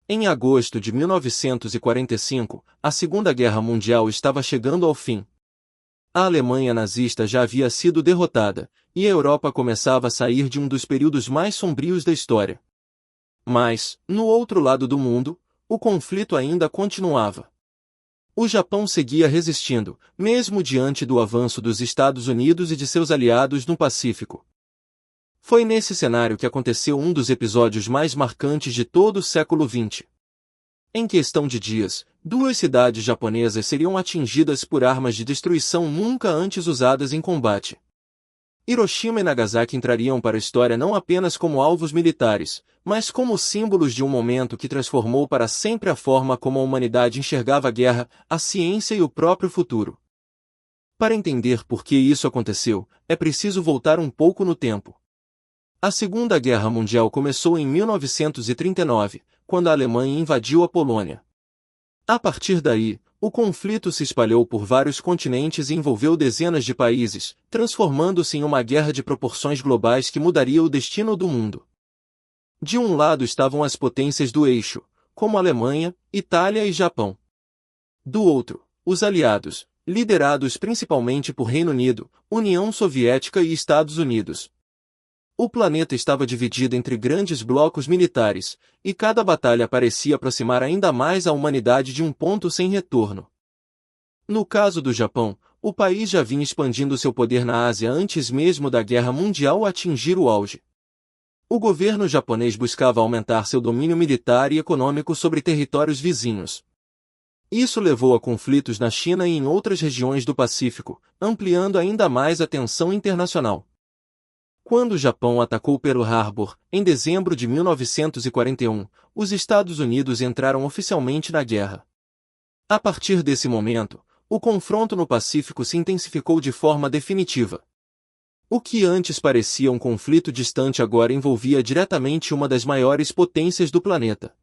Em agosto de 1945, a Segunda Guerra Mundial estava chegando ao fim. A Alemanha nazista já havia sido derrotada, e a Europa começava a sair de um dos períodos mais sombrios da história. Mas, no outro lado do mundo, o conflito ainda continuava. O Japão seguia resistindo, mesmo diante do avanço dos Estados Unidos e de seus aliados no Pacífico. Foi nesse cenário que aconteceu um dos episódios mais marcantes de todo o século XX. Em questão de dias, duas cidades japonesas seriam atingidas por armas de destruição nunca antes usadas em combate. Hiroshima e Nagasaki entrariam para a história não apenas como alvos militares, mas como símbolos de um momento que transformou para sempre a forma como a humanidade enxergava a guerra, a ciência e o próprio futuro. Para entender por que isso aconteceu, é preciso voltar um pouco no tempo. A Segunda Guerra Mundial começou em 1939, quando a Alemanha invadiu a Polônia. A partir daí, o conflito se espalhou por vários continentes e envolveu dezenas de países, transformando-se em uma guerra de proporções globais que mudaria o destino do mundo. De um lado estavam as potências do eixo, como Alemanha, Itália e Japão. Do outro, os aliados, liderados principalmente por Reino Unido, União Soviética e Estados Unidos. O planeta estava dividido entre grandes blocos militares, e cada batalha parecia aproximar ainda mais a humanidade de um ponto sem retorno. No caso do Japão, o país já vinha expandindo seu poder na Ásia antes mesmo da Guerra Mundial atingir o auge. O governo japonês buscava aumentar seu domínio militar e econômico sobre territórios vizinhos. Isso levou a conflitos na China e em outras regiões do Pacífico, ampliando ainda mais a tensão internacional. Quando o Japão atacou Pearl Harbor, em dezembro de 1941, os Estados Unidos entraram oficialmente na guerra. A partir desse momento, o confronto no Pacífico se intensificou de forma definitiva. O que antes parecia um conflito distante agora envolvia diretamente uma das maiores potências do planeta.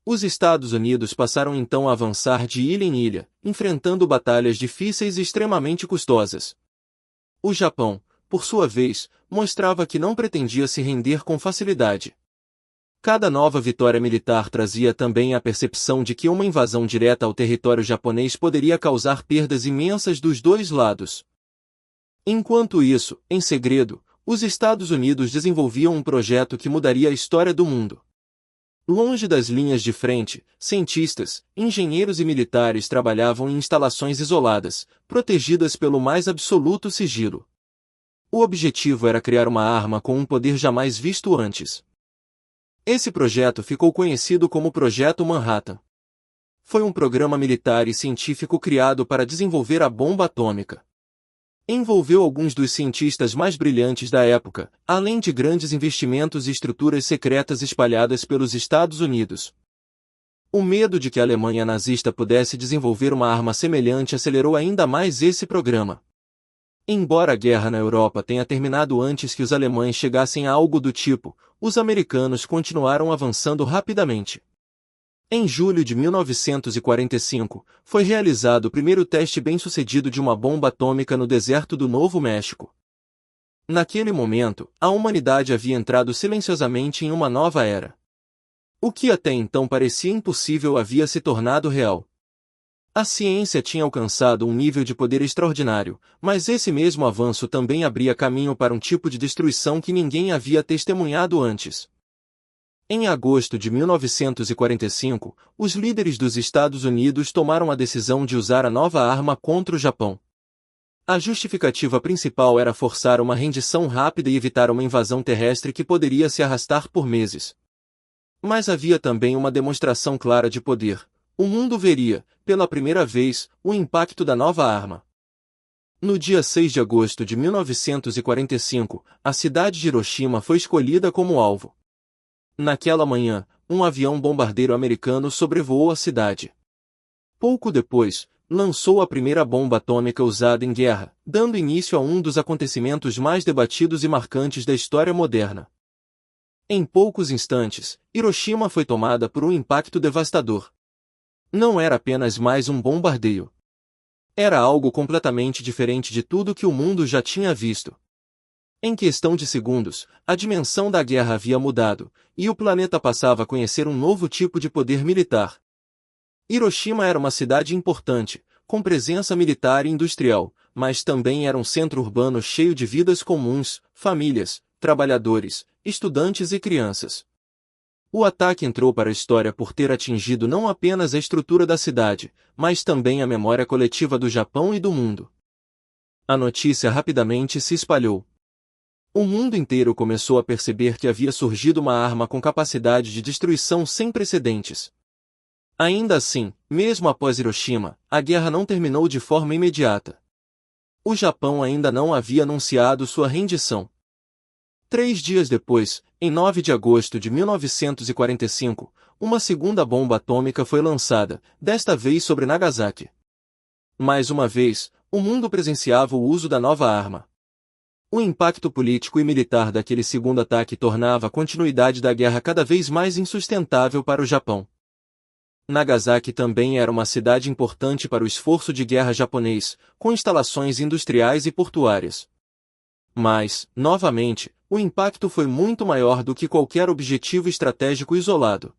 Os Estados Unidos passaram então a avançar de ilha em ilha, enfrentando batalhas difíceis e extremamente custosas. O Japão, por sua vez, mostrava que não pretendia se render com facilidade. Cada nova vitória militar trazia também a percepção de que uma invasão direta ao território japonês poderia causar perdas imensas dos dois lados. Enquanto isso, em segredo, os Estados Unidos desenvolviam um projeto que mudaria a história do mundo. Longe das linhas de frente, cientistas, engenheiros e militares trabalhavam em instalações isoladas, protegidas pelo mais absoluto sigilo. O objetivo era criar uma arma com um poder jamais visto antes. Esse projeto ficou conhecido como Projeto Manhattan. Foi um programa militar e científico criado para desenvolver a bomba atômica. Envolveu alguns dos cientistas mais brilhantes da época, além de grandes investimentos e estruturas secretas espalhadas pelos Estados Unidos. O medo de que a Alemanha nazista pudesse desenvolver uma arma semelhante acelerou ainda mais esse programa. Embora a guerra na Europa tenha terminado antes que os alemães chegassem a algo do tipo, os americanos continuaram avançando rapidamente. Em julho de 1945, foi realizado o primeiro teste bem-sucedido de uma bomba atômica no deserto do Novo México. Naquele momento, a humanidade havia entrado silenciosamente em uma nova era. O que até então parecia impossível havia se tornado real. A ciência tinha alcançado um nível de poder extraordinário, mas esse mesmo avanço também abria caminho para um tipo de destruição que ninguém havia testemunhado antes. Em agosto de 1945, os líderes dos Estados Unidos tomaram a decisão de usar a nova arma contra o Japão. A justificativa principal era forçar uma rendição rápida e evitar uma invasão terrestre que poderia se arrastar por meses. Mas havia também uma demonstração clara de poder. O mundo veria, pela primeira vez, o impacto da nova arma. No dia 6 de agosto de 1945, a cidade de Hiroshima foi escolhida como alvo. Naquela manhã, um avião bombardeiro americano sobrevoou a cidade. Pouco depois, lançou a primeira bomba atômica usada em guerra, dando início a um dos acontecimentos mais debatidos e marcantes da história moderna. Em poucos instantes, Hiroshima foi tomada por um impacto devastador. Não era apenas mais um bombardeio. Era algo completamente diferente de tudo que o mundo já tinha visto. Em questão de segundos, a dimensão da guerra havia mudado, e o planeta passava a conhecer um novo tipo de poder militar. Hiroshima era uma cidade importante, com presença militar e industrial, mas também era um centro urbano cheio de vidas comuns, famílias, trabalhadores, estudantes e crianças. O ataque entrou para a história por ter atingido não apenas a estrutura da cidade, mas também a memória coletiva do Japão e do mundo. A notícia rapidamente se espalhou. O mundo inteiro começou a perceber que havia surgido uma arma com capacidade de destruição sem precedentes. Ainda assim, mesmo após Hiroshima, a guerra não terminou de forma imediata. O Japão ainda não havia anunciado sua rendição. 3 dias depois, em 9 de agosto de 1945, uma segunda bomba atômica foi lançada, desta vez sobre Nagasaki. Mais uma vez, o mundo presenciava o uso da nova arma. O impacto político e militar daquele segundo ataque tornava a continuidade da guerra cada vez mais insustentável para o Japão. Nagasaki também era uma cidade importante para o esforço de guerra japonês, com instalações industriais e portuárias. Mas, novamente, o impacto foi muito maior do que qualquer objetivo estratégico isolado.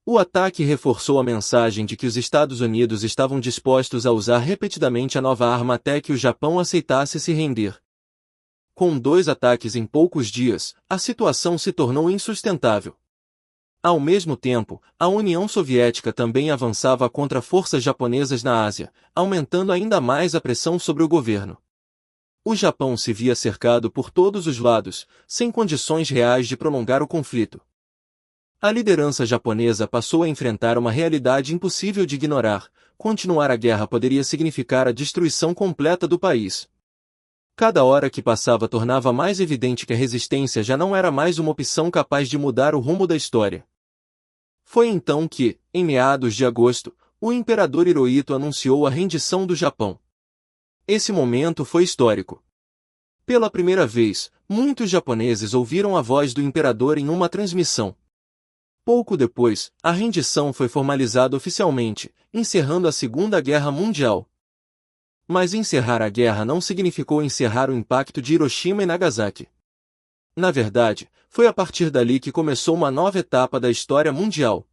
O ataque reforçou a mensagem de que os Estados Unidos estavam dispostos a usar repetidamente a nova arma até que o Japão aceitasse se render. Com 2 ataques em poucos dias, a situação se tornou insustentável. Ao mesmo tempo, a União Soviética também avançava contra forças japonesas na Ásia, aumentando ainda mais a pressão sobre o governo. O Japão se via cercado por todos os lados, sem condições reais de prolongar o conflito. A liderança japonesa passou a enfrentar uma realidade impossível de ignorar: continuar a guerra poderia significar a destruição completa do país. Cada hora que passava tornava mais evidente que a resistência já não era mais uma opção capaz de mudar o rumo da história. Foi então que, em meados de agosto, o imperador Hirohito anunciou a rendição do Japão. Esse momento foi histórico. Pela primeira vez, muitos japoneses ouviram a voz do imperador em uma transmissão. Pouco depois, a rendição foi formalizada oficialmente, encerrando a Segunda Guerra Mundial. Mas encerrar a guerra não significou encerrar o impacto de Hiroshima e Nagasaki. Na verdade, foi a partir dali que começou uma nova etapa da história mundial.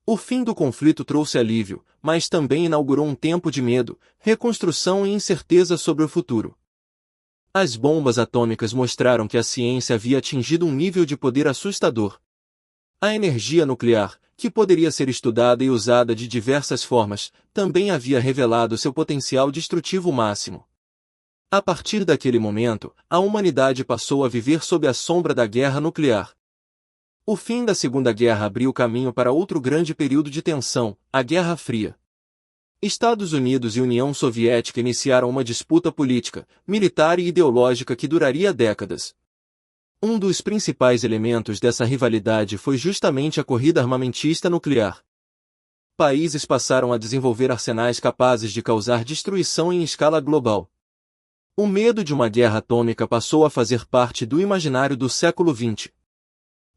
O fim do conflito trouxe alívio, mas também inaugurou um tempo de medo, reconstrução e incerteza sobre o futuro. As bombas atômicas mostraram que a ciência havia atingido um nível de poder assustador. A energia nuclear, que poderia ser estudada e usada de diversas formas, também havia revelado seu potencial destrutivo máximo. A partir daquele momento, a humanidade passou a viver sob a sombra da guerra nuclear. O fim da Segunda Guerra abriu caminho para outro grande período de tensão, a Guerra Fria. Estados Unidos e União Soviética iniciaram uma disputa política, militar e ideológica que duraria décadas. Um dos principais elementos dessa rivalidade foi justamente a corrida armamentista nuclear. Países passaram a desenvolver arsenais capazes de causar destruição em escala global. O medo de uma guerra atômica passou a fazer parte do imaginário do século XX.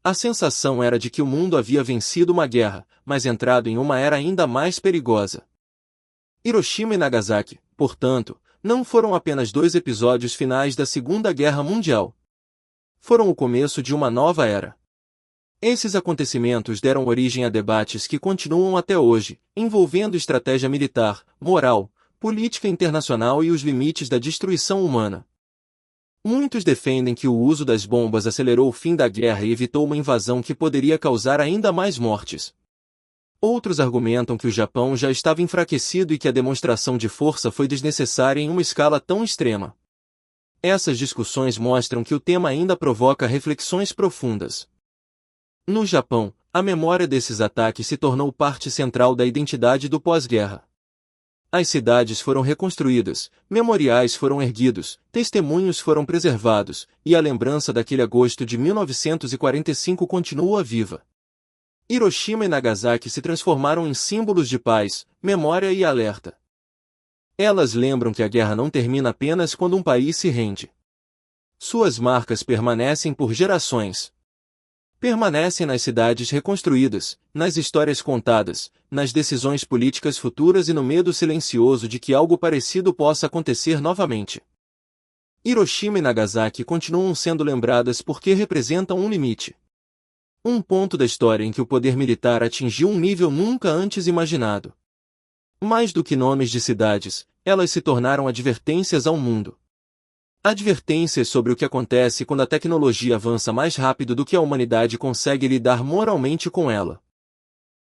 A sensação era de que o mundo havia vencido uma guerra, mas entrado em uma era ainda mais perigosa. Hiroshima e Nagasaki, portanto, não foram apenas 2 episódios finais da Segunda Guerra Mundial. Foram o começo de uma nova era. Esses acontecimentos deram origem a debates que continuam até hoje, envolvendo estratégia militar, moral, política internacional e os limites da destruição humana. Muitos defendem que o uso das bombas acelerou o fim da guerra e evitou uma invasão que poderia causar ainda mais mortes. Outros argumentam que o Japão já estava enfraquecido e que a demonstração de força foi desnecessária em uma escala tão extrema. Essas discussões mostram que o tema ainda provoca reflexões profundas. No Japão, a memória desses ataques se tornou parte central da identidade do pós-guerra. As cidades foram reconstruídas, memoriais foram erguidos, testemunhos foram preservados, e a lembrança daquele agosto de 1945 continua viva. Hiroshima e Nagasaki se transformaram em símbolos de paz, memória e alerta. Elas lembram que a guerra não termina apenas quando um país se rende. Suas marcas permanecem por gerações. Permanecem nas cidades reconstruídas, nas histórias contadas, nas decisões políticas futuras e no medo silencioso de que algo parecido possa acontecer novamente. Hiroshima e Nagasaki continuam sendo lembradas porque representam um limite. Um ponto da história em que o poder militar atingiu um nível nunca antes imaginado. Mais do que nomes de cidades, elas se tornaram advertências ao mundo. Advertências sobre o que acontece quando a tecnologia avança mais rápido do que a humanidade consegue lidar moralmente com ela.